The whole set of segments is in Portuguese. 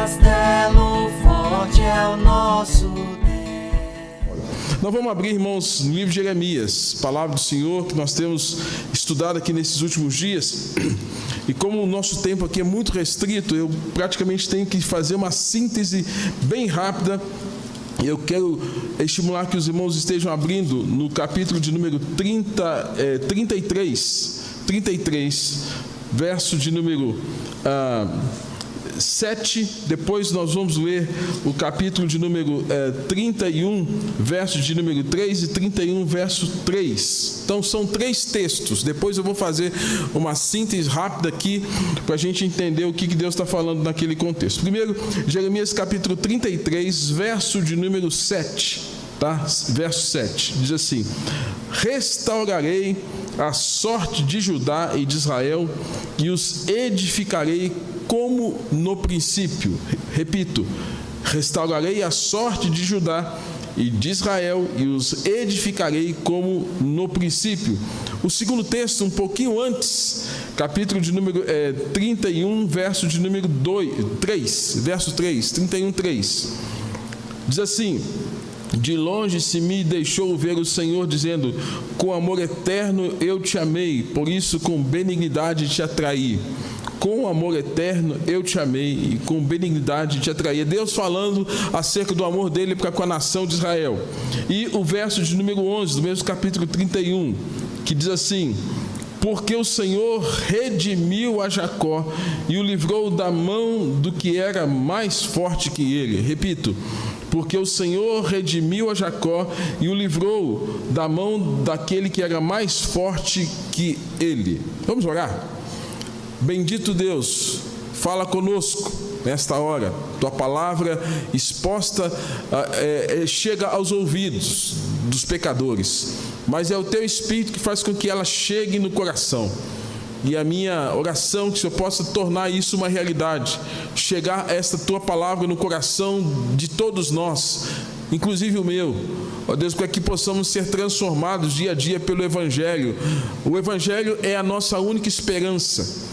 castelo forte é o nosso Deus. Nós vamos abrir, irmãos, no livro de Jeremias, palavra do Senhor que nós temos estudado aqui nesses últimos dias. E como o nosso tempo aqui é muito restrito, eu praticamente tenho que fazer uma síntese bem rápida. Eu quero estimular que os irmãos estejam abrindo no capítulo de número 33, verso de número 7, depois nós vamos ler o capítulo de número 31, verso de número 3 e 31, verso 3. Então são 3 textos, depois eu vou fazer uma síntese rápida aqui para a gente entender o que Deus está falando naquele contexto. Primeiro, Jeremias capítulo 33, verso de número 7, tá? Verso 7, diz assim: restaurarei a sorte de Judá e de Israel e os edificarei como no princípio. Repito, restaurarei a sorte de Judá e de Israel e os edificarei como no princípio. O segundo texto, um pouquinho antes, capítulo de número 31, verso de número 3, verso 3, 31, 3. Diz assim: de longe se me deixou ver o Senhor, dizendo: com amor eterno eu te amei, por isso com benignidade te atraí. Com amor eterno eu te amei e com benignidade te atraí. Deus falando acerca do amor dele para com a nação de Israel. E o verso de número 11, do mesmo capítulo 31, que diz assim: porque o Senhor redimiu a Jacó e o livrou da mão do que era mais forte que ele. Repito, porque o Senhor redimiu a Jacó e o livrou da mão daquele que era mais forte que ele. Vamos orar? Bendito Deus, fala conosco nesta hora. Tua palavra exposta chega aos ouvidos dos pecadores, mas é o teu Espírito que faz com que ela chegue no coração. E a minha oração é que o Senhor possa tornar isso uma realidade, chegar esta tua palavra no coração de todos nós, inclusive o meu. Ó Deus, para que possamos ser transformados dia a dia pelo Evangelho. O Evangelho é a nossa única esperança.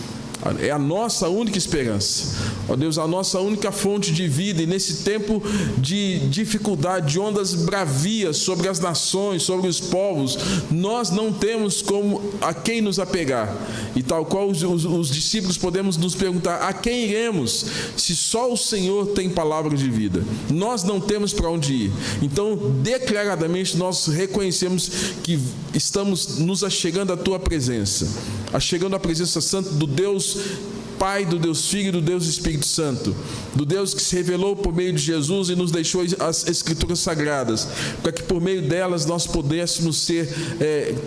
É a nossa única esperança, ó Deus, a nossa única fonte de vida. E nesse tempo de dificuldade, de ondas bravias sobre as nações, sobre os povos, nós não temos como a quem nos apegar. E tal qual os discípulos podemos nos perguntar: a quem iremos, se só o Senhor tem palavra de vida? Nós não temos para onde ir. Então, declaradamente, nós reconhecemos que estamos nos achegando à Tua presença, achegando à presença santa do Deus Pai, do Deus Filho e do Deus Espírito Santo, do Deus que se revelou por meio de Jesus e nos deixou as Escrituras Sagradas, para que por meio delas nós pudéssemos ser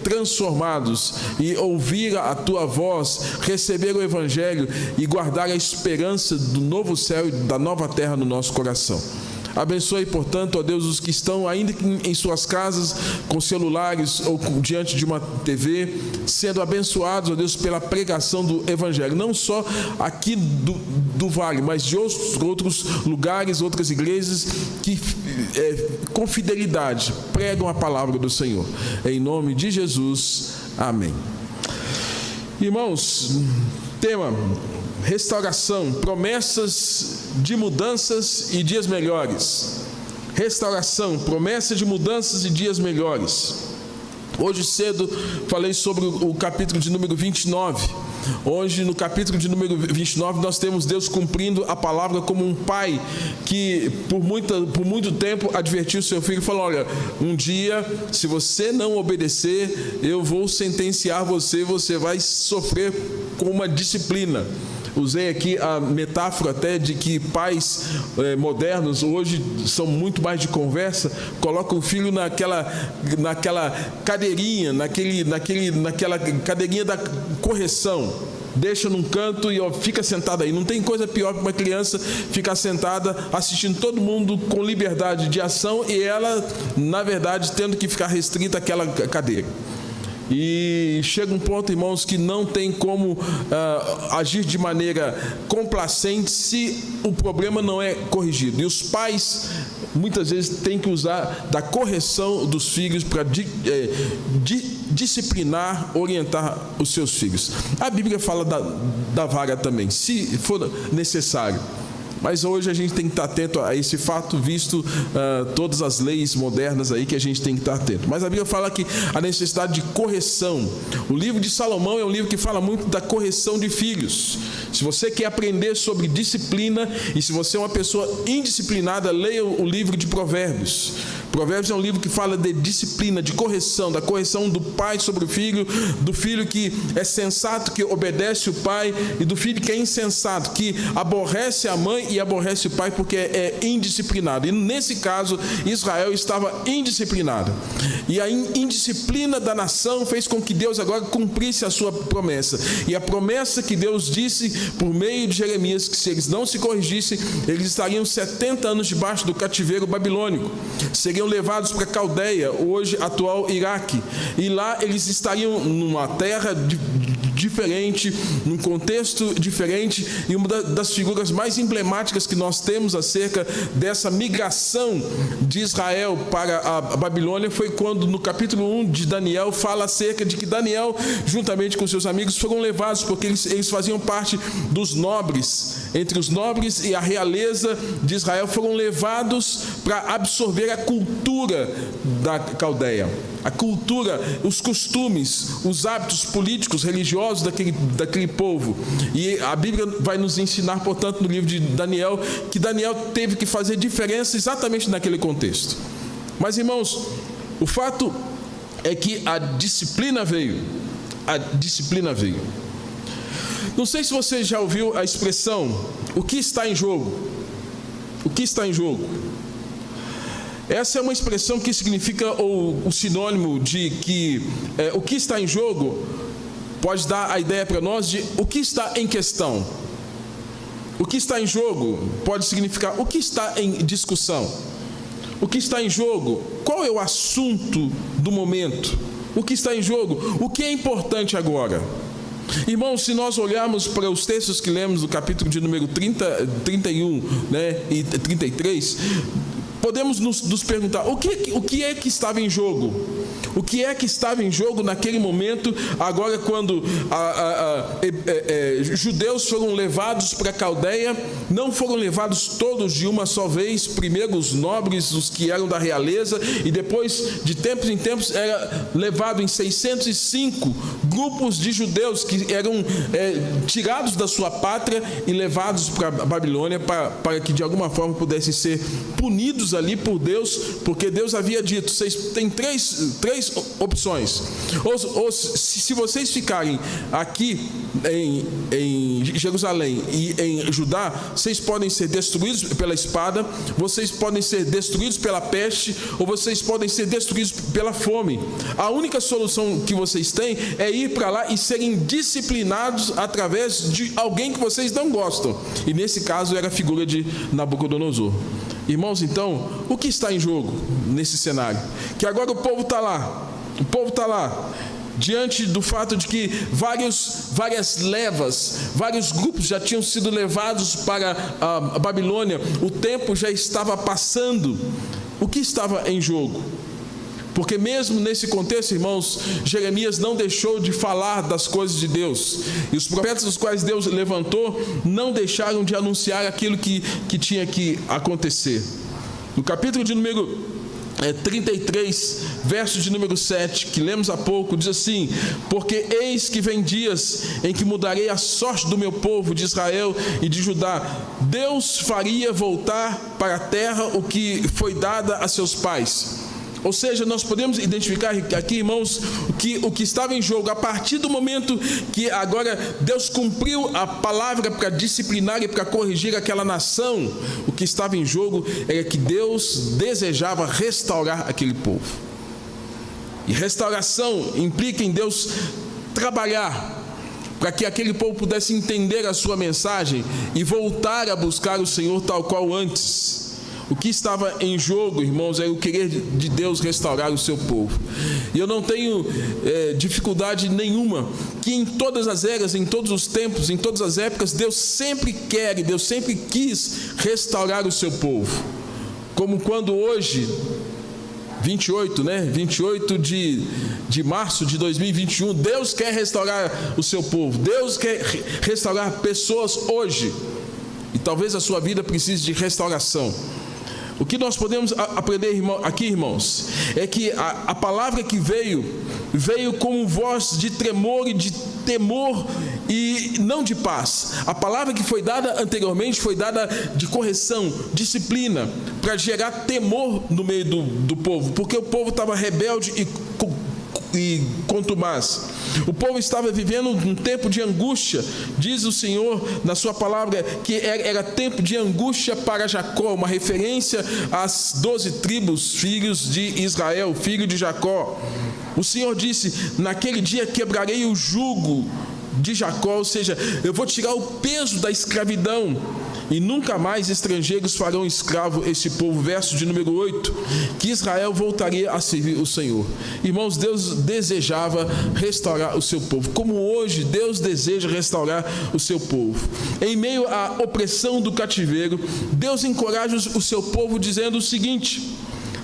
transformados e ouvir a Tua voz, receber o Evangelho e guardar a esperança do novo céu e da nova terra no nosso coração. Abençoe, portanto, ó Deus, os que estão ainda em suas casas, com celulares ou diante de uma TV, sendo abençoados, ó Deus, pela pregação do Evangelho, não só aqui do Vale, mas de outros lugares, outras igrejas que com fidelidade pregam a palavra do Senhor. Em nome de Jesus, amém. Irmãos, tema: restauração, promessas de mudanças e dias melhores. Restauração, promessa de mudanças e dias melhores. Hoje cedo falei sobre o capítulo de número 29. Hoje, no capítulo de número 29, nós temos Deus cumprindo a palavra como um pai que por muito tempo advertiu o seu filho e falou: olha, um dia, se você não obedecer, eu vou sentenciar você, você vai sofrer com uma disciplina. Usei aqui a metáfora até de que pais modernos hoje são muito mais de conversa, colocam o filho naquela cadeirinha, naquela cadeirinha da correção, deixa num canto e fica sentado aí. Não tem coisa pior que uma criança ficar sentada assistindo todo mundo com liberdade de ação e ela, na verdade, tendo que ficar restrita àquela cadeira. E chega um ponto, irmãos, que não tem como agir de maneira complacente se o problema não é corrigido. E os pais, muitas vezes, têm que usar da correção dos filhos para disciplinar, orientar os seus filhos. A Bíblia fala da vara também, se for necessário. Mas hoje a gente tem que estar atento a esse fato, visto todas as leis modernas aí que a gente tem que estar atento. Mas a Bíblia fala que a necessidade de correção. O livro de Salomão é um livro que fala muito da correção de filhos. Se você quer aprender sobre disciplina e se você é uma pessoa indisciplinada, leia o livro de Provérbios. Provérbios é um livro que fala de disciplina, de correção, da correção do pai sobre o filho, do filho que é sensato, que obedece o pai, e do filho que é insensato, que aborrece a mãe e aborrece o pai porque é indisciplinado. E nesse caso, Israel estava indisciplinado. E a indisciplina da nação fez com que Deus agora cumprisse a sua promessa. E a promessa que Deus disse por meio de Jeremias, que se eles não se corrigissem, eles estariam 70 anos debaixo do cativeiro babilônico. Seriam levados para a Caldeia, hoje atual Iraque. E lá eles estariam numa terra diferente, num contexto diferente, e uma das figuras mais emblemáticas que nós temos acerca dessa migração de Israel para a Babilônia foi quando no capítulo 1 de Daniel fala acerca de que Daniel, juntamente com seus amigos, foram levados, porque eles faziam parte dos nobres, entre os nobres e a realeza de Israel, foram levados para absorver a cultura da Caldeia. A cultura, os costumes, os hábitos políticos, religiosos daquele povo. E a Bíblia vai nos ensinar, portanto, no livro de Daniel, que Daniel teve que fazer diferença exatamente naquele contexto. Mas, irmãos, o fato é que a disciplina veio. A disciplina veio. Não sei se você já ouviu a expressão, o que está em jogo? O que está em jogo? Essa é uma expressão que significa o sinônimo de que o que está em jogo pode dar a ideia para nós de o que está em questão. O que está em jogo pode significar o que está em discussão. O que está em jogo, qual é o assunto do momento? O que está em jogo, o que é importante agora? Irmãos, se nós olharmos para os textos que lemos no capítulo de número 31, e 33, podemos nos perguntar, o que é que estava em jogo? O que é que estava em jogo naquele momento, agora quando judeus foram levados para a Caldeia? Não foram levados todos de uma só vez, primeiro os nobres, os que eram da realeza, e depois, de tempos em tempos, era levado em 605 grupos de judeus que eram tirados da sua pátria e levados para a Babilônia para que de alguma forma pudessem ser punidos ali por Deus, porque Deus havia dito, vocês têm três opções, ou se vocês ficarem aqui em Jerusalém e em Judá, vocês podem ser destruídos pela espada, vocês podem ser destruídos pela peste, ou vocês podem ser destruídos pela fome. A única solução que vocês têm é ir para lá e serem disciplinados através de alguém que vocês não gostam, e nesse caso era a figura de Nabucodonosor. Irmãos, então, o que está em jogo nesse cenário? Que agora o povo está lá, diante do fato de que várias levas, vários grupos já tinham sido levados para a Babilônia, o tempo já estava passando. O que estava em jogo? Porque mesmo nesse contexto, irmãos, Jeremias não deixou de falar das coisas de Deus. E os profetas dos quais Deus levantou não deixaram de anunciar aquilo que tinha que acontecer. No capítulo de número 33, verso de número 7, que lemos há pouco, diz assim: porque eis que vem dias em que mudarei a sorte do meu povo de Israel e de Judá. Deus faria voltar para a terra o que foi dada a seus pais. Ou seja, nós podemos identificar aqui, irmãos, o que estava em jogo a partir do momento que agora Deus cumpriu a palavra para disciplinar e para corrigir aquela nação. O que estava em jogo era que Deus desejava restaurar aquele povo. E restauração implica em Deus trabalhar para que aquele povo pudesse entender a sua mensagem e voltar a buscar o Senhor tal qual antes. O que estava em jogo, irmãos, é o querer de Deus restaurar o seu povo. E eu não tenho dificuldade nenhuma que em todas as eras, em todos os tempos, em todas as épocas, Deus sempre quer e Deus sempre quis restaurar o seu povo. Como quando hoje, 28 de março de 2021, Deus quer restaurar o seu povo. Deus quer restaurar pessoas hoje. E talvez a sua vida precise de restauração. O que nós podemos aprender aqui, irmãos, é que a palavra que veio como voz de tremor e de temor e não de paz. A palavra que foi dada anteriormente foi dada de correção, disciplina, para gerar temor no meio do povo, porque o povo estava rebelde e contumaz. O povo estava vivendo um tempo de angústia. Diz o Senhor na sua palavra que era tempo de angústia para Jacó, uma referência às 12 tribos, filhos de Israel, filho de Jacó. O Senhor disse: naquele dia quebrarei o jugo de Jacó, ou seja, eu vou tirar o peso da escravidão, e nunca mais estrangeiros farão escravo esse povo. Verso de número 8, que Israel voltaria a servir o Senhor. Irmãos, Deus desejava restaurar o seu povo, como hoje Deus deseja restaurar o seu povo. Em meio à opressão do cativeiro, Deus encoraja o seu povo dizendo o seguinte: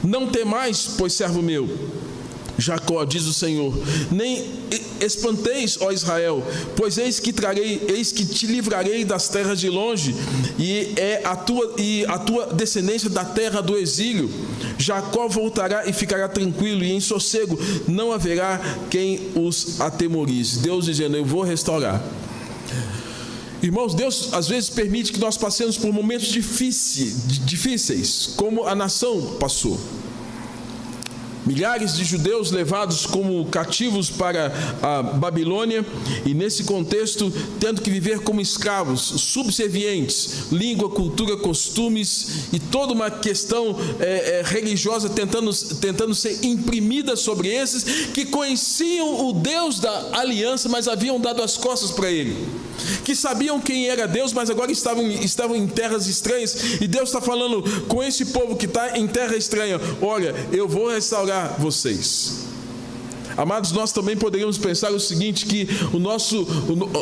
não temais, pois servo meu Jacó, diz o Senhor, nem espanteis, ó Israel, pois eis que te livrarei das terras de longe, e a tua descendência da terra do exílio. Jacó voltará e ficará tranquilo, e em sossego não haverá quem os atemorize. Deus dizendo: eu vou restaurar. Irmãos, Deus às vezes permite que nós passemos por momentos difíceis, como a nação passou. Milhares de judeus levados como cativos para a Babilônia, e nesse contexto tendo que viver como escravos, subservientes, língua, cultura, costumes e toda uma questão religiosa tentando ser imprimida sobre esses que conheciam o Deus da aliança, mas haviam dado as costas para ele, que sabiam quem era Deus, mas agora estavam em terras estranhas. E Deus está falando com esse povo que está em terra estranha: olha, eu vou restaurar vocês. Amados, nós também poderíamos pensar o seguinte, que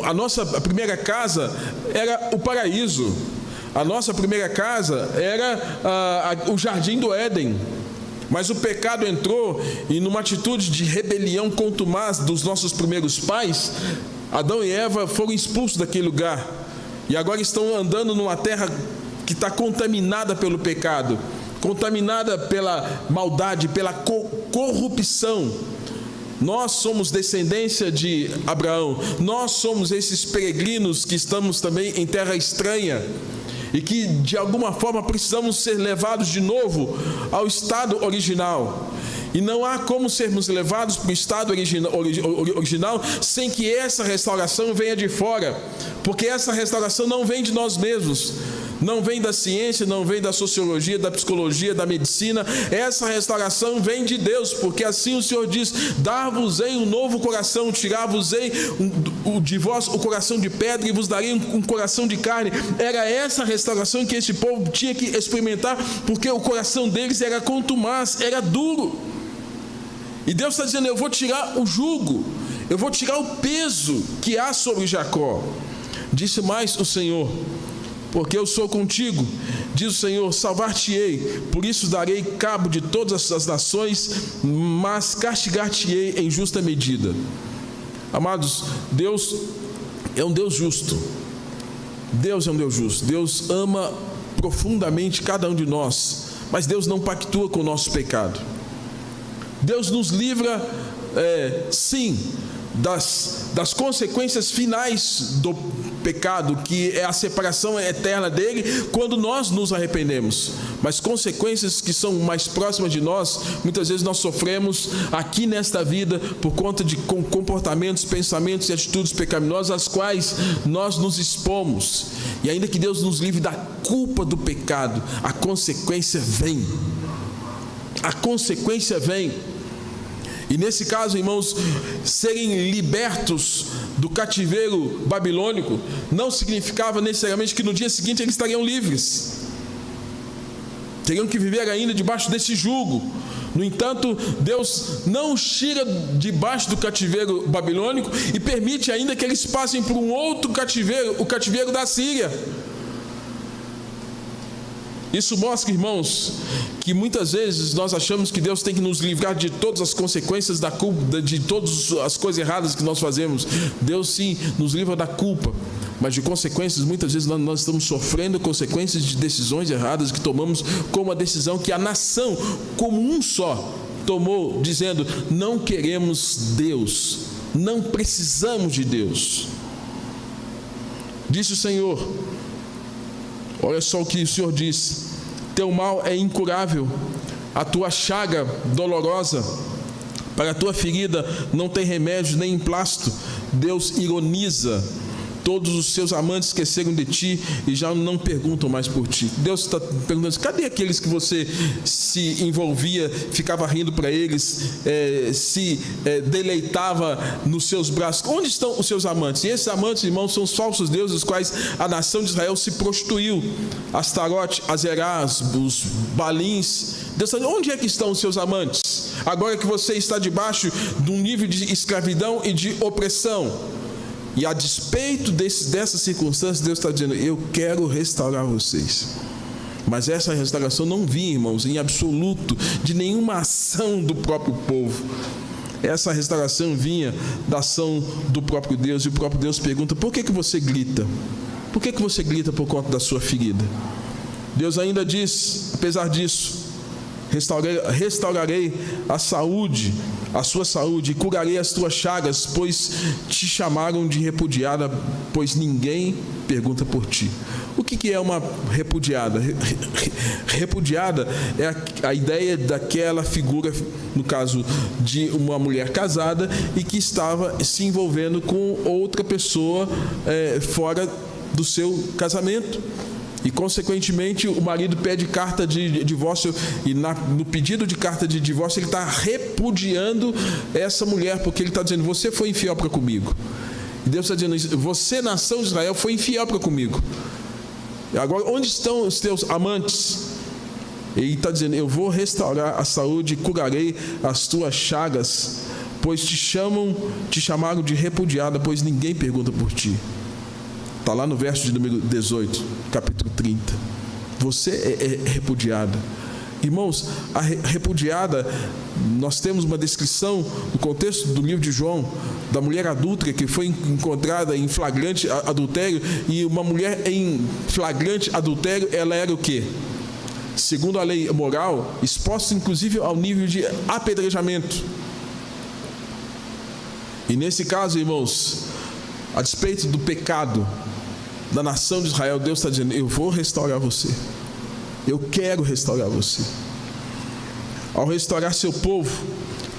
a nossa primeira casa era o paraíso. A nossa primeira casa era o jardim do Éden. Mas o pecado entrou, e numa atitude de rebelião contumaz dos nossos primeiros pais, Adão e Eva foram expulsos daquele lugar, e agora estão andando numa terra que está contaminada pelo pecado, contaminada pela maldade, pela corrupção. Nós somos descendência de Abraão, nós somos esses peregrinos que estamos também em terra estranha, e que de alguma forma precisamos ser levados de novo ao estado original. E não há como sermos levados para o estado original sem que essa restauração venha de fora, porque essa restauração não vem de nós mesmos, não vem da ciência, não vem da sociologia, da psicologia, da medicina. Essa restauração vem de Deus, porque assim o Senhor diz: dar-vos-ei um novo coração, tirar-vos-ei de vós o coração de pedra e vos darei um coração de carne. Era essa restauração que esse povo tinha que experimentar, porque o coração deles era contumaz, era duro. E Deus está dizendo: eu vou tirar o jugo, eu vou tirar o peso que há sobre Jacó. Disse mais o Senhor: porque eu sou contigo, diz o Senhor, salvar-te-ei, por isso darei cabo de todas as nações, mas castigar-te-ei em justa medida. Amados, Deus é um Deus justo. Deus é um Deus justo. Deus ama profundamente cada um de nós, mas Deus não pactua com o nosso pecado. Deus nos livra, sim, das consequências finais do pecado, que é a separação eterna dele, quando nós nos arrependemos. Mas consequências que são mais próximas de nós, muitas vezes nós sofremos aqui nesta vida por conta de comportamentos, pensamentos e atitudes pecaminosas às quais nós nos expomos. E ainda que Deus nos livre da culpa do pecado, a consequência vem. A consequência vem. E nesse caso, irmãos, serem libertos do cativeiro babilônico não significava necessariamente que no dia seguinte eles estariam livres. Teriam que viver ainda debaixo desse jugo. No entanto, Deus não os tira debaixo do cativeiro babilônico e permite ainda que eles passem por um outro cativeiro, o cativeiro da Síria. Isso mostra, irmãos, que muitas vezes nós achamos que Deus tem que nos livrar de todas as consequências da culpa, de todas as coisas erradas que nós fazemos. Deus sim nos livra da culpa, mas de consequências. Muitas vezes nós estamos sofrendo consequências de decisões erradas que tomamos, como a decisão que a nação, como um só, tomou, dizendo: não queremos Deus, não precisamos de Deus. Disse o Senhor, olha só o que o Senhor disse: teu mal é incurável, a tua chaga dolorosa, para a tua ferida não tem remédio nem emplasto. Deus ironiza. Todos os seus amantes esqueceram de ti e já não perguntam mais por ti. Deus está perguntando: cadê aqueles que você se envolvia, ficava rindo para eles, se deleitava nos seus braços? Onde estão os seus amantes? E esses amantes, irmãos, são os falsos deuses, os quais a nação de Israel se prostituiu. Astarote, Azerás, os Balins. Deus está dizendo: onde é que estão os seus amantes? Agora que você está debaixo de um nível de escravidão e de opressão. E a despeito dessas circunstâncias, Deus está dizendo: eu quero restaurar vocês. Mas essa restauração não vinha, irmãos, em absoluto, de nenhuma ação do próprio povo. Essa restauração vinha da ação do próprio Deus. E o próprio Deus pergunta: por que você grita? Por que você grita por conta da sua ferida? Deus ainda diz, apesar disso: restaurarei a sua saúde, e curarei as tuas chagas, pois te chamaram de repudiada, pois ninguém pergunta por ti. O que é uma repudiada? Repudiada é a ideia daquela figura, no caso de uma mulher casada, e que estava se envolvendo com outra pessoa fora do seu casamento. E, consequentemente, o marido pede carta de divórcio, e no pedido de carta de divórcio ele está repudiando essa mulher, porque ele está dizendo: você foi infiel para comigo. E Deus está dizendo: você, nação de Israel, foi infiel para comigo. E agora, onde estão os teus amantes? Ele está dizendo: eu vou restaurar a saúde e curarei as tuas chagas, pois te chamaram de repudiada, pois ninguém pergunta por ti. Está lá no verso de número 18, capítulo 30. Você é repudiada. Irmãos, a repudiada, nós temos uma descrição no contexto do livro de João, da mulher adúltera que foi encontrada em flagrante adultério. E uma mulher em flagrante adultério, ela era o quê? Segundo a lei moral, exposta inclusive ao nível de apedrejamento. E nesse caso, irmãos, a despeito do pecado da nação de Israel, Deus está dizendo: eu vou restaurar você. Eu quero restaurar você. Ao restaurar seu povo,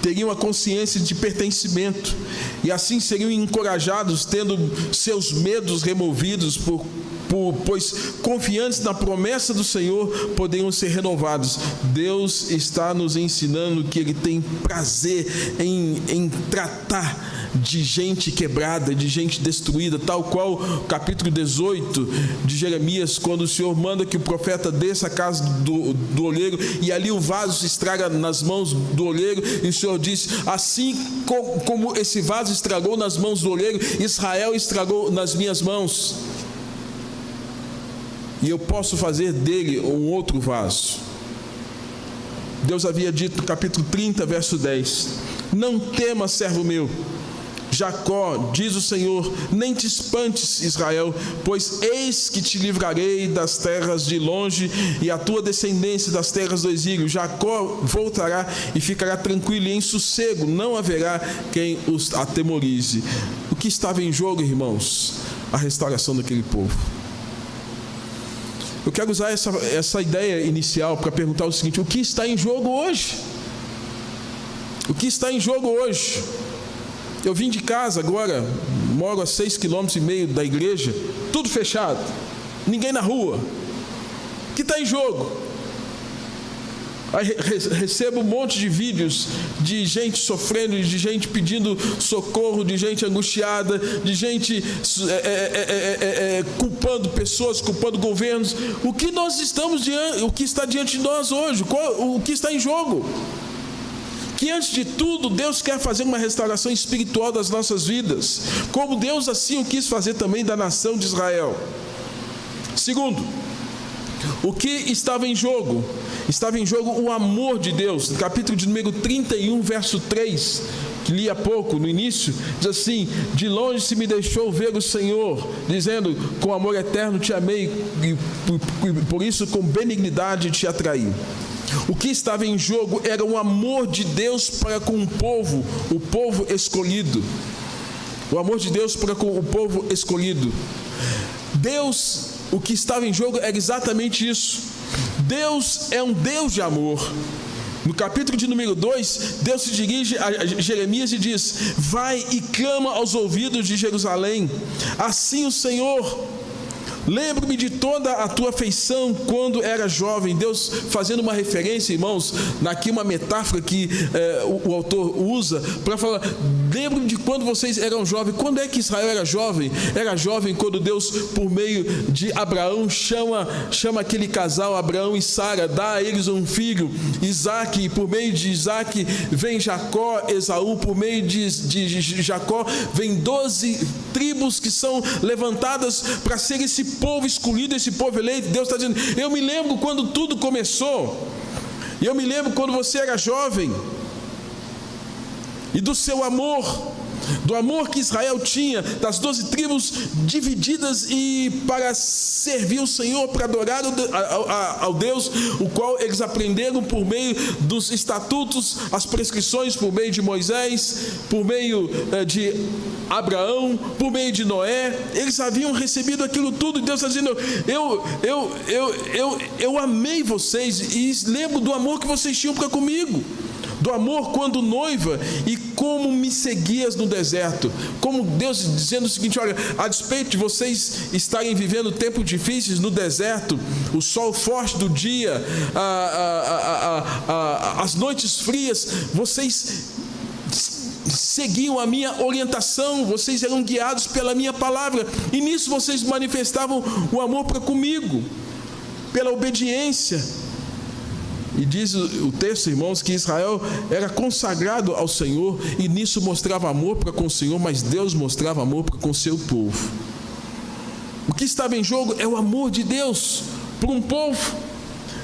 teriam a consciência de pertencimento, e assim seriam encorajados, tendo seus medos removidos, pois confiantes na promessa do Senhor, poderiam ser renovados. Deus está nos ensinando que Ele tem prazer em tratar de gente quebrada, de gente destruída, tal qual o capítulo 18 de Jeremias, quando o Senhor manda que o profeta desça à casa do olheiro, e ali o vaso se estraga nas mãos do olheiro, e o Senhor diz: assim como esse vaso estragou nas mãos do olheiro, Israel estragou nas minhas mãos, e eu posso fazer dele um outro vaso. Deus havia dito no capítulo 30, verso 10: não temas, servo meu Jacó, diz o Senhor, nem te espantes, Israel, pois eis que te livrarei das terras de longe, e a tua descendência das terras do exílio. Jacó voltará e ficará tranquilo e em sossego, não haverá quem os atemorize. O que estava em jogo, irmãos? A restauração daquele povo. Eu quero usar essa ideia inicial para perguntar o seguinte: o que está em jogo hoje? O que está em jogo hoje? Eu vim de casa agora, moro a 6,5 km da igreja, tudo fechado, ninguém na rua. O que está em jogo? Aí recebo um monte de vídeos de gente sofrendo, de gente pedindo socorro, de gente angustiada, de gente culpando pessoas, culpando governos. O que nós estamos diante, o que está diante de nós hoje? O que está em jogo? Que antes de tudo, Deus quer fazer uma restauração espiritual das nossas vidas, como Deus assim o quis fazer também da nação de Israel. Segundo, o que estava em jogo? Estava em jogo o amor de Deus. No capítulo de número 31, verso 3, que li há pouco, no início, diz assim: de longe se me deixou ver o Senhor, dizendo, com amor eterno te amei, e por isso com benignidade te atraí. O que estava em jogo era o amor de Deus para com o povo escolhido. O amor de Deus para com o povo escolhido. Deus, o que estava em jogo era exatamente isso. Deus é um Deus de amor. No capítulo de número 2, Deus se dirige a Jeremias e diz: vai e clama aos ouvidos de Jerusalém, assim o Senhor, lembro-me de toda a tua afeição quando era jovem. Deus fazendo uma referência, irmãos, aqui uma metáfora que o autor usa para falar: lembro-me de quando vocês eram jovens. Quando é que Israel era jovem? Era jovem quando Deus, por meio de Abraão, chama aquele casal, Abraão e Sara, dá a eles um filho, Isaque, e por meio de Isaque vem Jacó, Esaú, por meio de Jacó vem 12 tribos que são levantadas para ser esse povo escolhido, esse povo eleito. Deus está dizendo: eu me lembro quando tudo começou, eu me lembro quando você era jovem, e do seu amor, do amor que Israel tinha, das 12 tribos divididas e para servir o Senhor, para adorar ao Deus, o qual eles aprenderam por meio dos estatutos, as prescrições, por meio de Moisés, por meio de Abraão, por meio de Noé. Eles haviam recebido aquilo tudo, e Deus está dizendo: eu amei vocês, e lembro do amor que vocês tinham para comigo, do amor quando noiva, e como me seguias no deserto. Como Deus dizendo o seguinte: olha, a despeito de vocês estarem vivendo tempos difíceis no deserto, o sol forte do dia, as noites frias, vocês seguiam a minha orientação, vocês eram guiados pela minha palavra, e nisso vocês manifestavam o amor para comigo, pela obediência. E diz o texto, irmãos, que Israel era consagrado ao Senhor, e nisso mostrava amor para com o Senhor, mas Deus mostrava amor para com o seu povo. O que estava em jogo é o amor de Deus por um povo.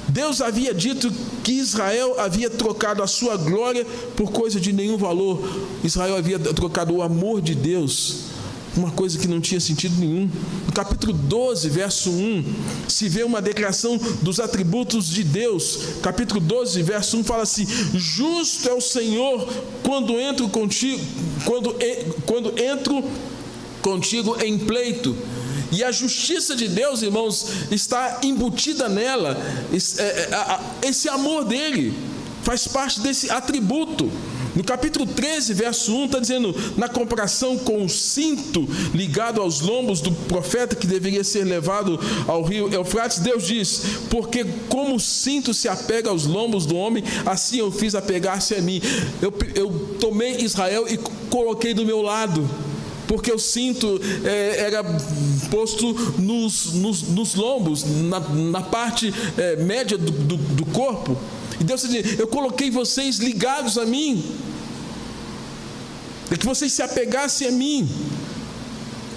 Deus havia dito que Israel havia trocado a sua glória por coisa de nenhum valor. Israel havia trocado o amor de Deus, uma coisa que não tinha sentido nenhum. No capítulo 12, verso 1, se vê uma declaração dos atributos de Deus. Capítulo 12, verso 1 fala assim: justo é o Senhor quando entro contigo em pleito. E a justiça de Deus, irmãos, está embutida nela. Esse amor dele faz parte desse atributo. No capítulo 13, verso 1, está dizendo: na comparação com o cinto ligado aos lombos do profeta que deveria ser levado ao rio Eufrates, Deus diz: porque como o cinto se apega aos lombos do homem, assim eu fiz apegar-se a mim. Eu tomei Israel e coloquei do meu lado, porque o cinto era posto nos lombos, na parte média do corpo. E Deus diz: eu coloquei vocês ligados a mim, para que vocês se apegassem a mim.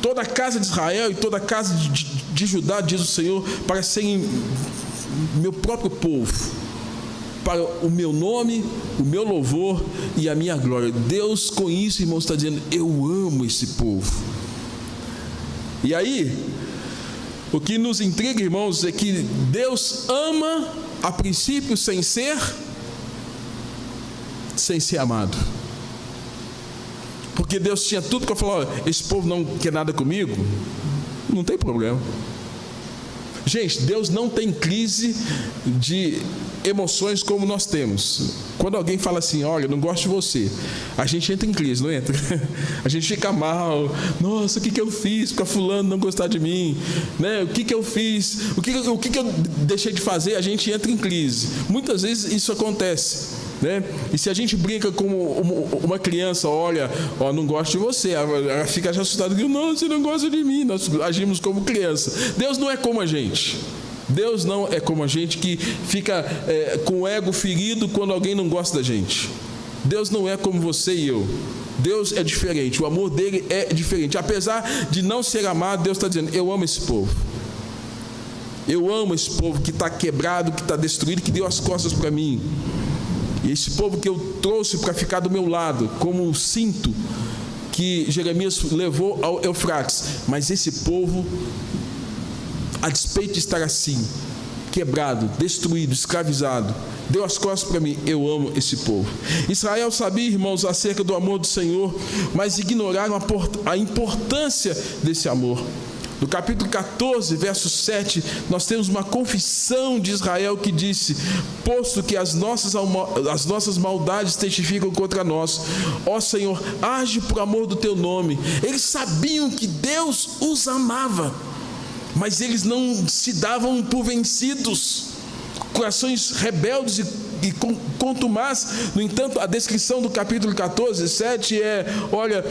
Toda a casa de Israel e toda a casa de Judá, diz o Senhor, para serem meu próprio povo, para o meu nome, o meu louvor e a minha glória. Deus, com isso, irmãos, está dizendo: eu amo esse povo. E aí, o que nos intriga, irmãos, é que Deus ama a princípio sem ser amado. Porque Deus tinha tudo para falar: olha, esse povo não quer nada comigo, não tem problema. Gente, Deus não tem crise de emoções como nós temos. Quando alguém fala assim: olha, não gosto de você, a gente entra em crise, não entra? A gente fica mal. Nossa, o que eu fiz para fulano não gostar de mim, né? O que eu fiz? O que eu deixei de fazer? A gente entra em crise. Muitas vezes isso acontece, né? E se a gente brinca com uma criança: olha, não gosto de você, ela fica assustada: não, você não gosta de mim. Nós agimos como criança. Deus não é como a gente. Deus não é como a gente, que fica com o ego ferido quando alguém não gosta da gente. Deus não é como você e eu. Deus é diferente, o amor dele é diferente. Apesar de não ser amado, Deus está dizendo: eu amo esse povo. Eu amo esse povo que está quebrado, que está destruído, que deu as costas para mim. E esse povo que eu trouxe para ficar do meu lado, como um cinto que Jeremias levou ao Eufrates. Mas esse povo, a despeito de estar assim, quebrado, destruído, escravizado, deu as costas para mim. Eu amo esse povo. Israel sabia, irmãos, acerca do amor do Senhor, mas ignoraram a importância desse amor. No capítulo 14, verso 7, nós temos uma confissão de Israel que disse: posto que as nossas maldades testificam contra nós, ó Senhor, age por amor do teu nome. Eles sabiam que Deus os amava, mas eles não se davam por vencidos. Corações rebeldes e contumaz. No entanto, a descrição do capítulo 14, 7 é: olha,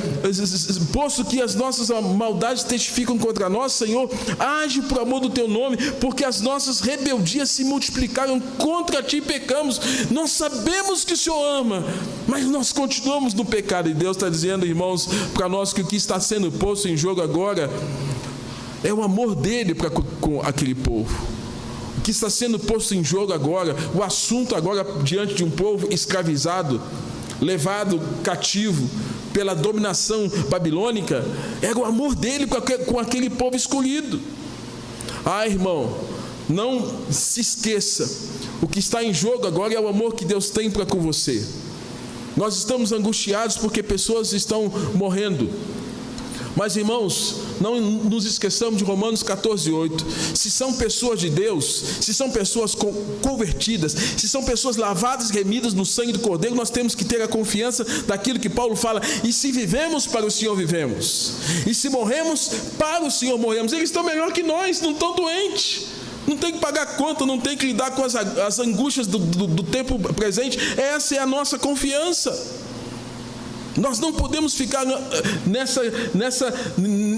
posto que as nossas maldades testificam contra nós, Senhor, age por amor do teu nome, porque as nossas rebeldias se multiplicaram, contra ti pecamos. Nós sabemos que o Senhor ama, mas nós continuamos no pecado. E Deus está dizendo, irmãos, para nós, que o que está sendo posto em jogo agora é o amor dele para com aquele povo. O que está sendo posto em jogo agora, o assunto agora diante de um povo escravizado, levado cativo pela dominação babilônica, era o amor dele com aquele povo escolhido. Irmão, não se esqueça, o que está em jogo agora é o amor que Deus tem para com você. Nós estamos angustiados porque pessoas estão morrendo. Mas, irmãos, não nos esqueçamos de Romanos 14, 8. Se são pessoas de Deus, se são pessoas convertidas, se são pessoas lavadas e remidas no sangue do Cordeiro, nós temos que ter a confiança daquilo que Paulo fala: e se vivemos, para o Senhor vivemos, e se morremos, para o Senhor morremos. Eles estão melhor que nós, não estão doentes, não tem que pagar conta, não tem que lidar com as angústias do tempo presente. Essa é a nossa confiança. Nós não podemos ficar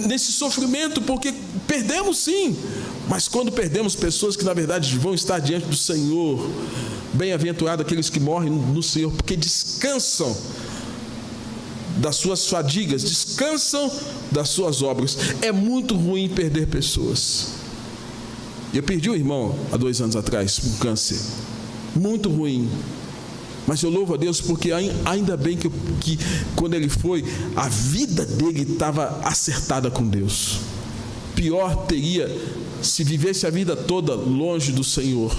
nesse sofrimento, porque perdemos sim, mas quando perdemos pessoas que na verdade vão estar diante do Senhor, bem-aventurados aqueles que morrem no Senhor, porque descansam das suas fadigas, descansam das suas obras. É muito ruim perder pessoas. Eu perdi um irmão há 2 anos atrás com câncer, muito ruim. Mas eu louvo a Deus porque ainda bem que quando ele foi, a vida dele estava acertada com Deus. Pior teria se vivesse a vida toda longe do Senhor.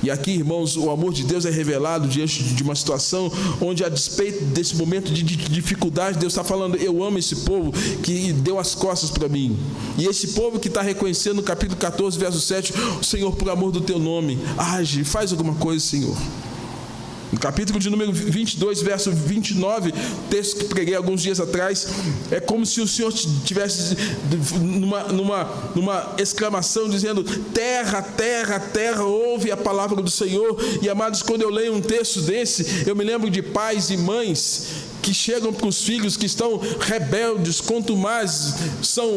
E aqui, irmãos, o amor de Deus é revelado diante de uma situação onde, a despeito desse momento de dificuldade, Deus está falando: eu amo esse povo que deu as costas para mim. E esse povo que está reconhecendo no capítulo 14, verso 7, Senhor, por amor do teu nome, age, faz alguma coisa, Senhor. No capítulo de número 22, verso 29, texto que preguei alguns dias atrás, é como se o Senhor tivesse numa exclamação dizendo: terra, terra, terra, ouve a palavra do Senhor. E, amados, quando eu leio um texto desse, eu me lembro de pais e mães que chegam para os filhos que estão rebeldes, contumazes, são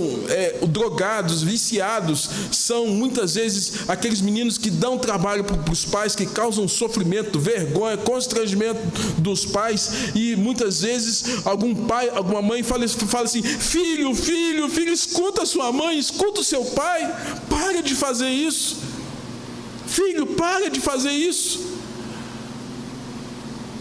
drogados, viciados, são muitas vezes aqueles meninos que dão trabalho para os pais, que causam sofrimento, vergonha, constrangimento dos pais. E muitas vezes algum pai, alguma mãe fala assim: filho, escuta a sua mãe, escuta o seu pai, para de fazer isso. Filho, para de fazer isso.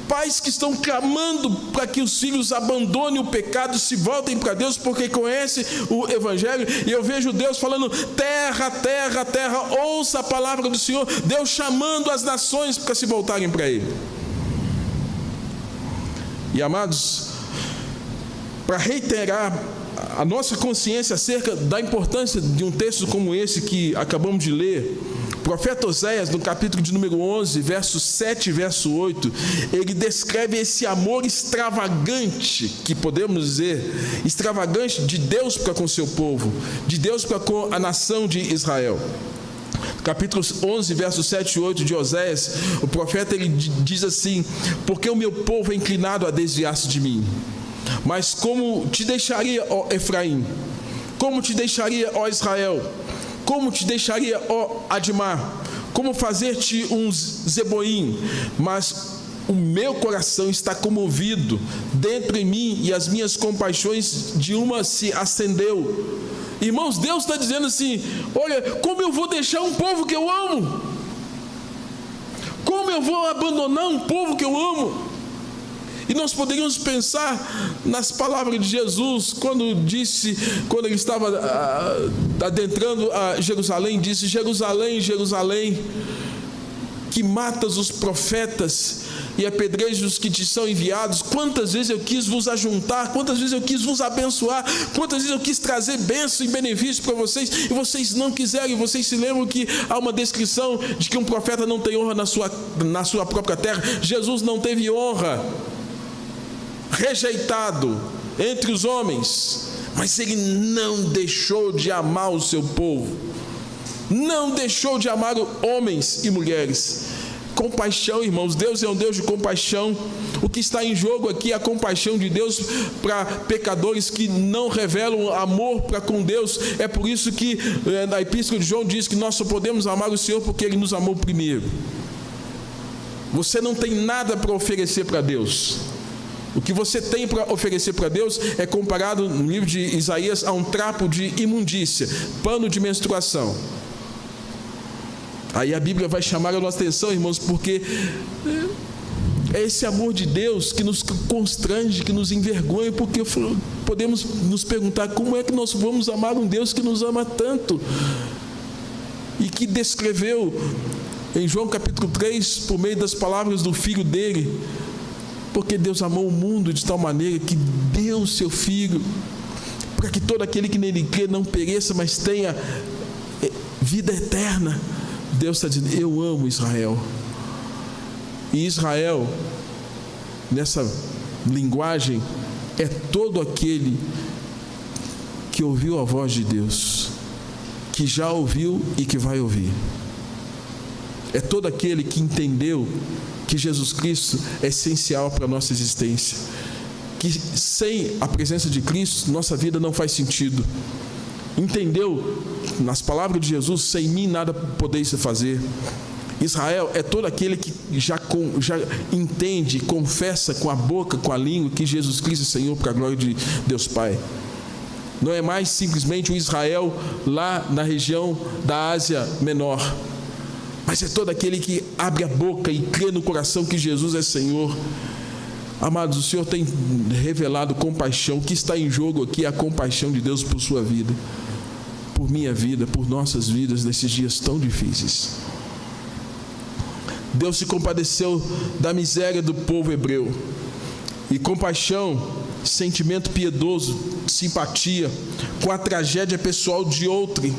Pais que estão clamando para que os filhos abandonem o pecado, se voltem para Deus, porque conhecem o Evangelho. E eu vejo Deus falando: terra, terra, terra, ouça a palavra do Senhor. Deus chamando as nações para se voltarem para Ele. E, amados, para reiterar a nossa consciência acerca da importância de um texto como esse que acabamos de ler, o profeta Oséias, no capítulo de número 11, verso 7 e verso 8, ele descreve esse amor extravagante, que podemos dizer, extravagante de Deus para com o seu povo, de Deus para com a nação de Israel. Capítulo 11, versos 7 e 8 de Oséias, o profeta ele diz assim: porque o meu povo é inclinado a desviar-se de mim. Mas como te deixaria, ó Efraim? Como te deixaria, ó Israel? Como te deixaria, ó Admar? Como fazer-te um Zeboim? Mas o meu coração está comovido dentro em mim, e as minhas compaixões de uma se acendeu. Irmãos, Deus está dizendo assim: olha, como eu vou deixar um povo que eu amo? Como eu vou abandonar um povo que eu amo? E nós poderíamos pensar nas palavras de Jesus, quando ele estava adentrando a Jerusalém, disse: Jerusalém, Jerusalém, que matas os profetas e apedrejas os que te são enviados. Quantas vezes eu quis vos ajuntar, quantas vezes eu quis vos abençoar, quantas vezes eu quis trazer bênção e benefício para vocês, e vocês não quiseram. E vocês se lembram que há uma descrição de que um profeta não tem honra na sua própria terra. Jesus não teve honra, rejeitado entre os homens, mas ele não deixou de amar o seu povo, não deixou de amar homens e mulheres. Compaixão, irmãos, Deus é um Deus de compaixão. O que está em jogo aqui é a compaixão de Deus para pecadores que não revelam amor para com Deus. É por isso que na Epístola de João diz que nós só podemos amar o Senhor porque Ele nos amou primeiro. Você não tem nada para oferecer para Deus. O que você tem para oferecer para Deus é comparado no livro de Isaías a um trapo de imundícia, pano de menstruação. Aí a Bíblia vai chamar a nossa atenção, irmãos, porque é esse amor de Deus que nos constrange, que nos envergonha, porque podemos nos perguntar: como é que nós vamos amar um Deus que nos ama tanto? E que descreveu em João capítulo 3, por meio das palavras do Filho dele, porque Deus amou o mundo de tal maneira que deu o seu Filho, para que todo aquele que nele crê não pereça, mas tenha vida eterna. Deus está dizendo: eu amo Israel. E Israel, nessa linguagem, é todo aquele que ouviu a voz de Deus, que já ouviu e que vai ouvir. É todo aquele que entendeu que Jesus Cristo é essencial para a nossa existência, que sem a presença de Cristo, nossa vida não faz sentido. Entendeu, nas palavras de Jesus: sem mim nada podeis fazer. Israel é todo aquele que já entende, confessa com a boca, com a língua, que Jesus Cristo é Senhor, para a glória de Deus Pai. Não é mais simplesmente o Israel lá na região da Ásia Menor, mas é todo aquele que abre a boca e crê no coração que Jesus é Senhor. Amados, o Senhor tem revelado compaixão. O que está em jogo aqui é a compaixão de Deus por sua vida, por minha vida, por nossas vidas nesses dias tão difíceis. Deus se compadeceu da miséria do povo hebreu. E compaixão, sentimento piedoso, simpatia com a tragédia pessoal de outrem,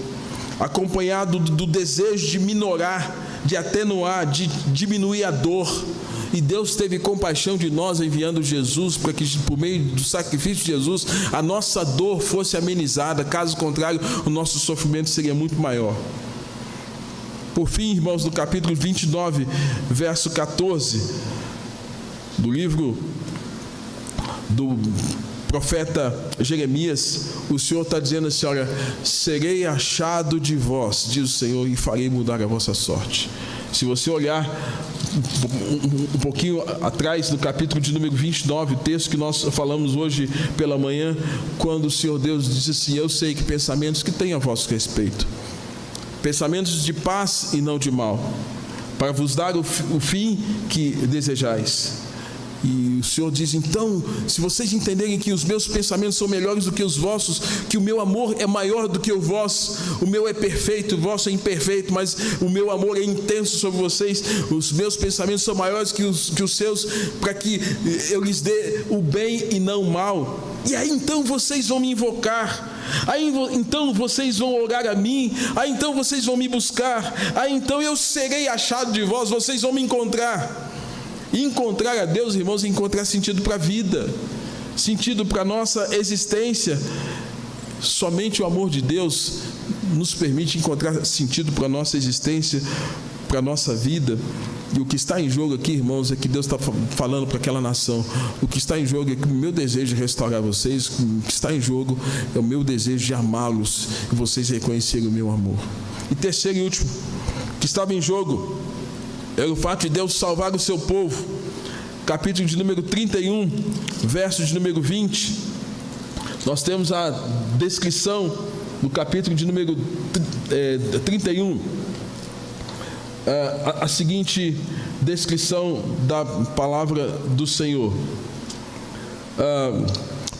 acompanhado do desejo de minorar, de atenuar, de diminuir a dor. E Deus teve compaixão de nós, enviando Jesus, para que por meio do sacrifício de Jesus a nossa dor fosse amenizada. Caso contrário, o nosso sofrimento seria muito maior. Por fim, irmãos, no capítulo 29, verso 14 do livro do profeta Jeremias, o Senhor está dizendo assim: olha, serei achado de vós, diz o Senhor, e farei mudar a vossa sorte. Se você olhar um pouquinho atrás, no capítulo de número 29, o texto que nós falamos hoje pela manhã, quando o Senhor Deus diz assim: eu sei que pensamentos que têm a vosso respeito, pensamentos de paz e não de mal, para vos dar o fim que desejais. E o Senhor diz: então, se vocês entenderem que os meus pensamentos são melhores do que os vossos, que o meu amor é maior do que o vosso, o meu é perfeito, o vosso é imperfeito, mas o meu amor é intenso sobre vocês, os meus pensamentos são maiores que os seus, para que eu lhes dê o bem e não o mal. E aí então vocês vão me invocar, aí então vocês vão orar a mim, aí então vocês vão me buscar, aí então eu serei achado de vós, vocês vão me encontrar. E encontrar a Deus, irmãos, é encontrar sentido para a vida, sentido para a nossa existência. Somente o amor de Deus nos permite encontrar sentido para a nossa existência, para a nossa vida. E o que está em jogo aqui, irmãos, é que Deus está falando para aquela nação: o que está em jogo é que o meu desejo de restaurar vocês, o que está em jogo é o meu desejo de amá-los e vocês reconhecerem o meu amor. E terceiro e último, o que estava em jogo era o fato de Deus salvar o seu povo. Capítulo de número 31, verso de número 20, nós temos a descrição no capítulo de número 31. a seguinte descrição da palavra do Senhor.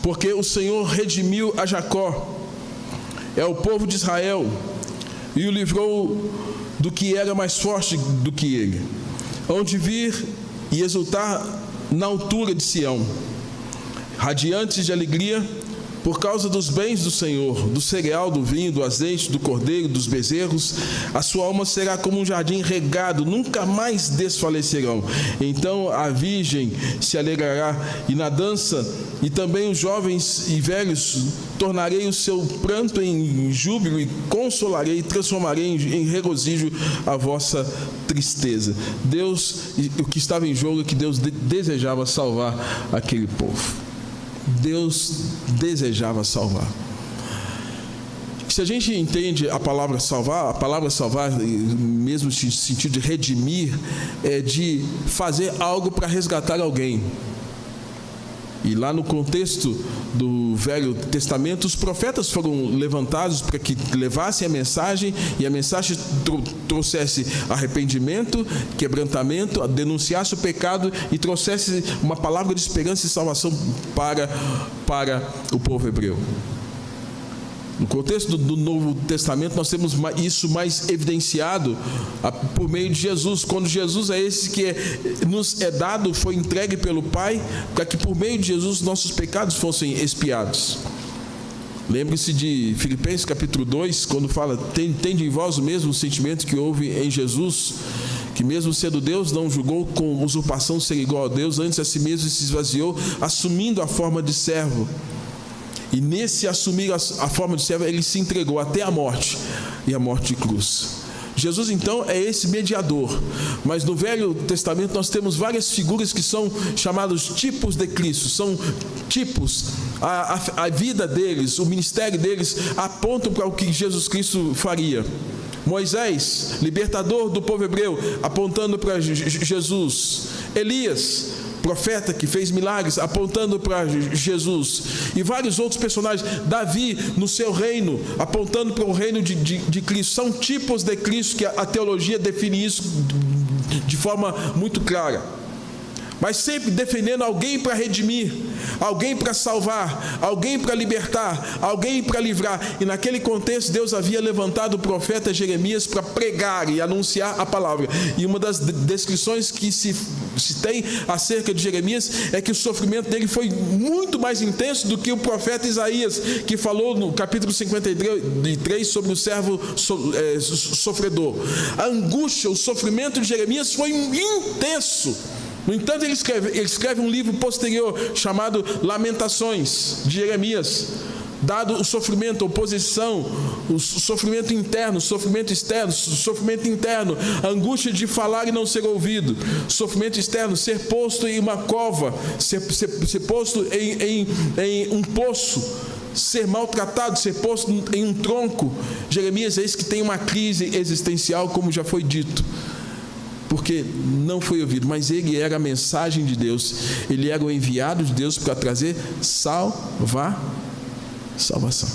Porque o Senhor redimiu a Jacó, é o povo de Israel, e o livrou do que era mais forte do que ele, onde vir e exultar na altura de Sião, radiantes de alegria por causa dos bens do Senhor, do cereal, do vinho, do azeite, do cordeiro, dos bezerros. A sua alma será como um jardim regado, nunca mais desfalecerão. Então a virgem se alegrará, e na dança, e também os jovens e velhos, tornarei o seu pranto em júbilo, e consolarei, e transformarei em regozijo a vossa tristeza. Deus, o que estava em jogo é que Deus desejava salvar aquele povo. Deus desejava salvar. Se a gente entende a palavra salvar, mesmo no sentido de redimir, é de fazer algo para resgatar alguém. E lá no contexto do Velho Testamento, os profetas foram levantados para que levassem a mensagem, e a mensagem trouxesse arrependimento, quebrantamento, denunciasse o pecado e trouxesse uma palavra de esperança e salvação para o povo hebreu. No contexto do Novo Testamento, nós temos isso mais evidenciado por meio de Jesus, quando Jesus é esse que nos é dado, foi entregue pelo Pai, para que por meio de Jesus nossos pecados fossem expiados. Lembre-se de Filipenses capítulo 2, quando fala: tende em vós o mesmo sentimento que houve em Jesus, que mesmo sendo Deus, não julgou com usurpação ser igual a Deus, antes a si mesmo se esvaziou, assumindo a forma de servo. E nesse assumir a forma de servo, ele se entregou até a morte, e a morte de cruz. Jesus, então, é esse mediador. Mas no Velho Testamento nós temos várias figuras que são chamados tipos de Cristo. São tipos. A vida deles, o ministério deles apontam para o que Jesus Cristo faria. Moisés, libertador do povo hebreu, apontando para Jesus. Elias, profeta que fez milagres, apontando para Jesus. E vários outros personagens. Davi, no seu reino, apontando para o reino de Cristo. São tipos de Cristo que a teologia define isso de forma muito clara. Mas sempre defendendo alguém para redimir, alguém para salvar, alguém para libertar, alguém para livrar. E naquele contexto Deus havia levantado o profeta Jeremias para pregar e anunciar a palavra. E uma das descrições que se tem acerca de Jeremias é que o sofrimento dele foi muito mais intenso do que o profeta Isaías, que falou no capítulo 53 sobre o servo sofredor. A angústia, o sofrimento de Jeremias foi intenso. No entanto, ele escreve um livro posterior chamado Lamentações de Jeremias, dado o sofrimento, a oposição, o sofrimento interno, o sofrimento externo, o sofrimento interno, a angústia de falar e não ser ouvido, sofrimento externo, ser posto em uma cova, ser posto em um poço, ser maltratado, ser posto em um tronco. Jeremias é esse que tem uma crise existencial, como já foi dito, porque não foi ouvido, mas ele era a mensagem de Deus, ele era o enviado de Deus para trazer salvação.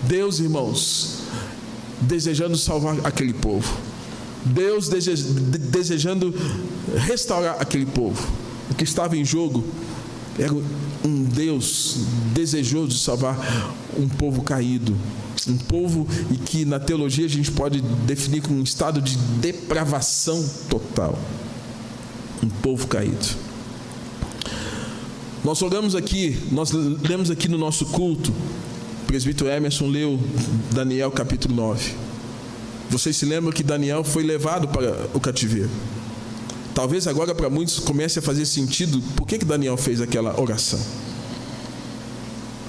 Deus, irmãos, desejando salvar aquele povo, Deus desejando restaurar aquele povo. O que estava em jogo era um Deus desejoso de salvar um povo caído, um povo e que na teologia a gente pode definir como um estado de depravação total, um povo caído. Nós lemos aqui no nosso culto, o presbítero Emerson leu Daniel capítulo 9. Vocês se lembram que Daniel foi levado para o cativeiro. Talvez agora para muitos comece a fazer sentido por que Daniel fez aquela oração.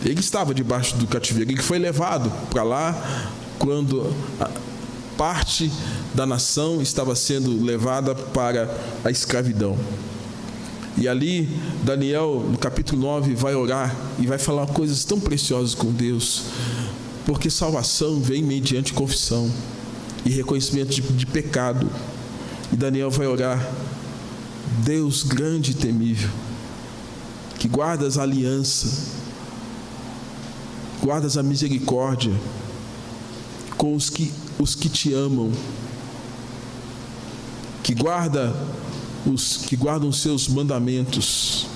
Ele estava debaixo do cativeiro, ele foi levado para lá quando parte da nação estava sendo levada para a escravidão. E ali, Daniel, no capítulo 9, vai orar e vai falar coisas tão preciosas com Deus, porque salvação vem mediante confissão e reconhecimento de pecado. E Daniel vai orar: Deus grande e temível, que guardas a aliança, guardas a misericórdia com os que os que te amam, que guardam os seus mandamentos.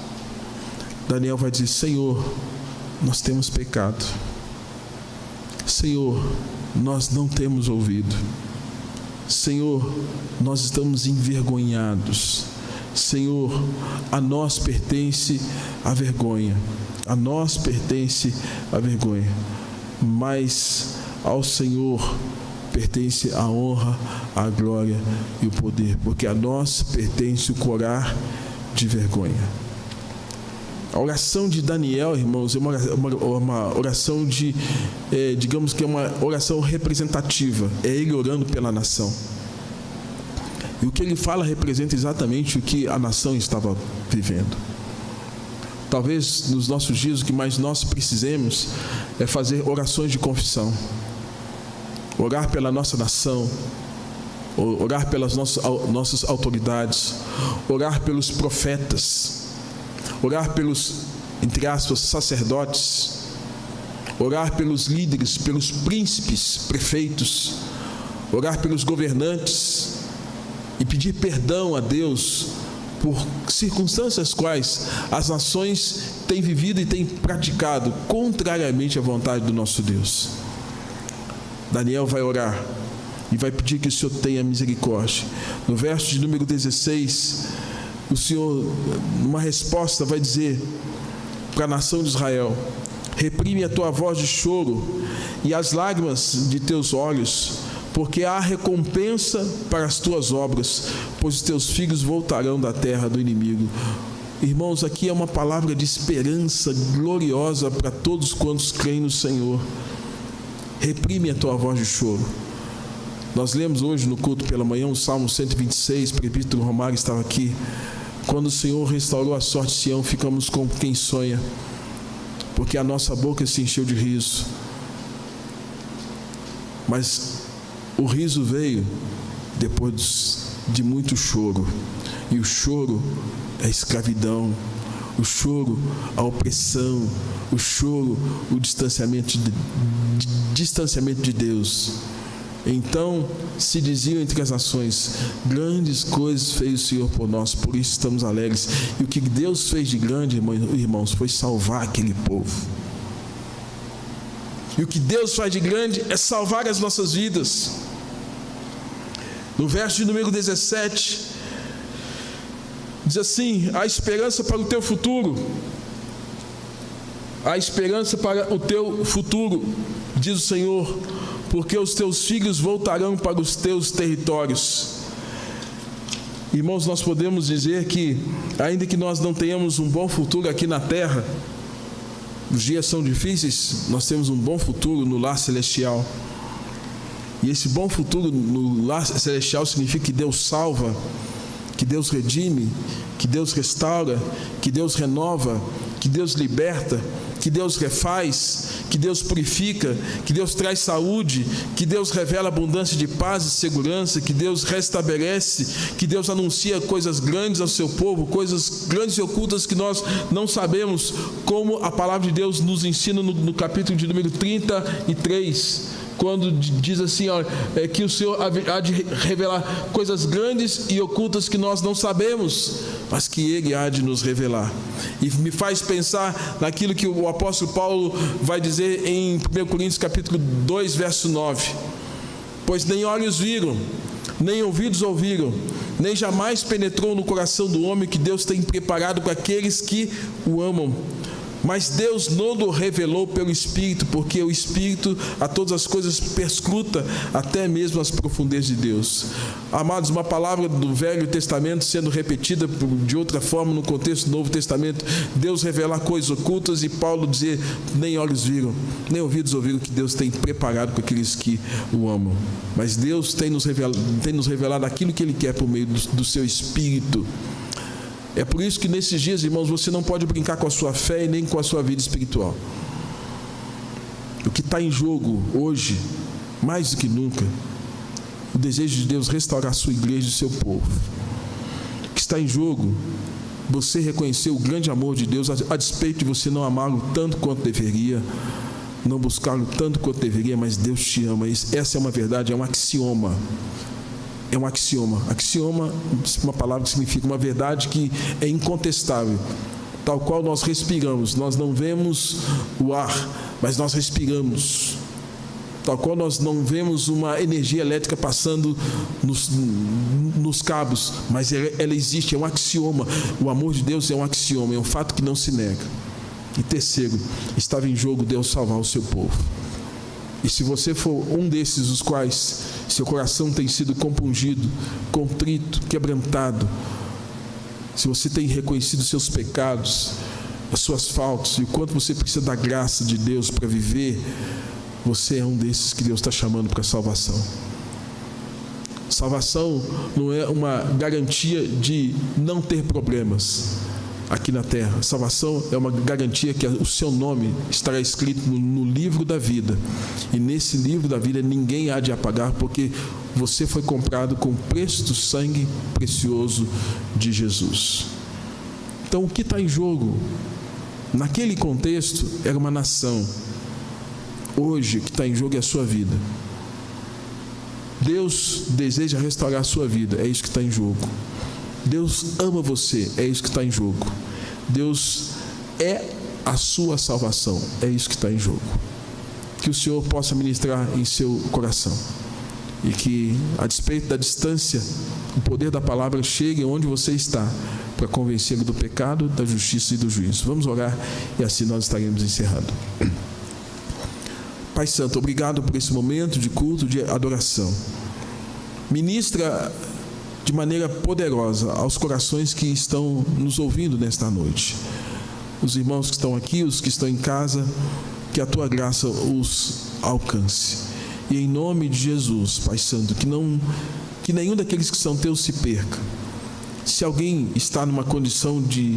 Daniel vai dizer: Senhor, nós temos pecado. Senhor, nós não temos ouvido. Senhor, nós estamos envergonhados. Senhor, a nós pertence a vergonha. A nós pertence a vergonha. Mas ao Senhor pertence a honra, a glória e o poder, porque a nós pertence o corar de vergonha. A oração de Daniel, irmãos, é uma oração digamos que é uma oração representativa. É ele orando pela nação. E o que ele fala representa exatamente o que a nação estava vivendo. Talvez nos nossos dias o que mais nós precisemos é fazer orações de confissão. Orar pela nossa nação, orar pelas nossas autoridades, orar pelos profetas, orar pelos, entre aspas, sacerdotes, orar pelos líderes, pelos príncipes, prefeitos, orar pelos governantes e pedir perdão a Deus por circunstâncias quais as nações têm vivido e têm praticado contrariamente à vontade do nosso Deus. Daniel vai orar e vai pedir que o Senhor tenha misericórdia. No verso de número 16, o Senhor, numa resposta, vai dizer para a nação de Israel: reprime a tua voz de choro e as lágrimas de teus olhos, porque há recompensa para as tuas obras, pois os teus filhos voltarão da terra do inimigo. Irmãos, aqui é uma palavra de esperança gloriosa para todos quantos creem no Senhor. Reprime a tua voz de choro. Nós lemos hoje no culto pela manhã o Salmo 126, o presbítero Romário estava aqui. Quando o Senhor restaurou a sorte de Sião, ficamos como quem sonha, porque a nossa boca se encheu de riso. Mas o riso veio depois de muito choro. E o choro é a escravidão, o choro, a opressão, o choro, o distanciamento de Deus. Então se diziam entre as nações: grandes coisas fez o Senhor por nós, por isso estamos alegres. E o que Deus fez de grande, irmãos, foi salvar aquele povo. E o que Deus faz de grande é salvar as nossas vidas. No verso de número 17, diz assim: há esperança para o teu futuro. Há esperança para o teu futuro, diz o Senhor, porque os teus filhos voltarão para os teus territórios. Irmãos, nós podemos dizer que, ainda que nós não tenhamos um bom futuro aqui na terra, os dias são difíceis, nós temos um bom futuro no lar celestial. E esse bom futuro no lar celestial significa que Deus salva, que Deus redime, que Deus restaura, que Deus renova, que Deus liberta, que Deus refaz, que Deus purifica, que Deus traz saúde, que Deus revela abundância de paz e segurança, que Deus restabelece, que Deus anuncia coisas grandes ao seu povo, coisas grandes e ocultas que nós não sabemos, como a palavra de Deus nos ensina no capítulo de número 33, quando diz assim, que o Senhor há de revelar coisas grandes e ocultas que nós não sabemos, mas que Ele há de nos revelar. E me faz pensar naquilo que o apóstolo Paulo vai dizer em 1 Coríntios capítulo 2, verso 9. Pois nem olhos viram, nem ouvidos ouviram, nem jamais penetrou no coração do homem que Deus tem preparado para aqueles que o amam. Mas Deus não o revelou pelo Espírito, porque o Espírito a todas as coisas perscruta, até mesmo as profundezas de Deus. Amados, uma palavra do Velho Testamento sendo repetida de outra forma no contexto do Novo Testamento. Deus revelar coisas ocultas e Paulo dizer: nem olhos viram, nem ouvidos ouviram que Deus tem preparado para aqueles que o amam. Mas Deus tem nos revelado aquilo que Ele quer por meio do seu Espírito. É por isso que nesses dias, irmãos, você não pode brincar com a sua fé e nem com a sua vida espiritual. O que está em jogo hoje, mais do que nunca, o desejo de Deus restaurar a sua igreja e o seu povo. O que está em jogo, você reconhecer o grande amor de Deus, a despeito de você não amá-lo tanto quanto deveria. não buscá-lo tanto quanto deveria, mas Deus te ama. Essa é uma verdade, é um axioma. É um axioma. Axioma é uma palavra que significa uma verdade que é incontestável. Tal qual nós respiramos. Nós não vemos o ar, mas nós respiramos. Tal qual nós não vemos uma energia elétrica passando nos cabos, mas ela existe, é um axioma. O amor de Deus é um axioma, é um fato que não se nega. E terceiro, estava em jogo Deus salvar o seu povo. E se você for um desses, os quais seu coração tem sido compungido, contrito, quebrantado, se você tem reconhecido seus pecados, as suas faltas, e o quanto você precisa da graça de Deus para viver, você é um desses que Deus está chamando para a salvação. Salvação não é uma garantia de não ter problemas aqui na terra. Salvação é uma garantia que o seu nome estará escrito no livro da vida. E nesse livro da vida ninguém há de apagar, porque você foi comprado com o preço do sangue precioso de Jesus. Então o que está em jogo? Naquele contexto era uma nação. Hoje o que está em jogo é a sua vida. Deus deseja restaurar a sua vida, é isso que está em jogo. Deus ama você, é isso que está em jogo. Deus é a sua salvação, é isso que está em jogo. Que o Senhor possa ministrar em seu coração e que, a despeito da distância, o poder da palavra chegue onde você está para convencê-lo do pecado, da justiça e do juízo. Vamos orar e assim nós estaremos encerrando. Pai Santo, obrigado por esse momento de culto, de adoração. Ministra de maneira poderosa aos corações que estão nos ouvindo nesta noite. Os irmãos que estão aqui, os que estão em casa, que a Tua graça os alcance. E em nome de Jesus, Pai Santo, que nenhum daqueles que são Teus se perca. Se alguém está numa condição de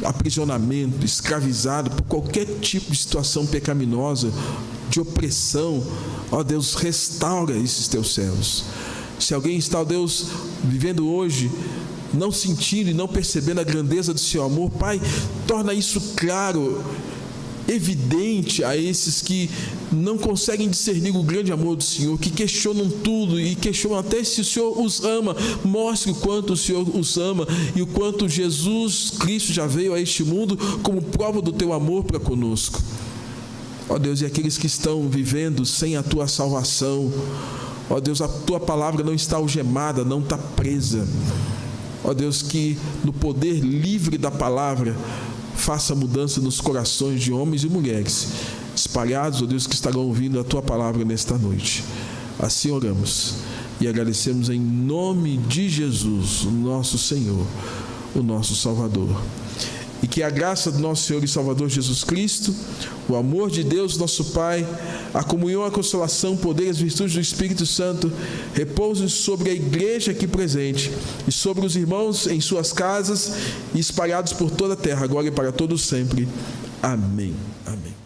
aprisionamento, escravizado por qualquer tipo de situação pecaminosa, de opressão, ó Deus, restaura esses Teus servos. Se alguém está, ó Deus, vivendo hoje, não sentindo e não percebendo a grandeza do Seu amor, Pai, torna isso claro, evidente a esses que não conseguem discernir o grande amor do Senhor, que questionam tudo e questionam até se o Senhor os ama. Mostre o quanto o Senhor os ama e o quanto Jesus Cristo já veio a este mundo como prova do Teu amor para conosco. Ó Deus, e aqueles que estão vivendo sem a Tua salvação, ó Deus, a Tua palavra não está algemada, não está presa. Ó Deus, que no poder livre da palavra faça mudança nos corações de homens e mulheres espalhados, ó Deus, que estarão ouvindo a Tua palavra nesta noite. Assim oramos e agradecemos em nome de Jesus, o nosso Senhor, o nosso Salvador. E que a graça do nosso Senhor e Salvador Jesus Cristo, o amor de Deus, nosso Pai, a comunhão, a consolação, o poder e as virtudes do Espírito Santo repousem sobre a igreja aqui presente e sobre os irmãos em suas casas e espalhados por toda a terra, agora e para todos sempre. Amém. Amém.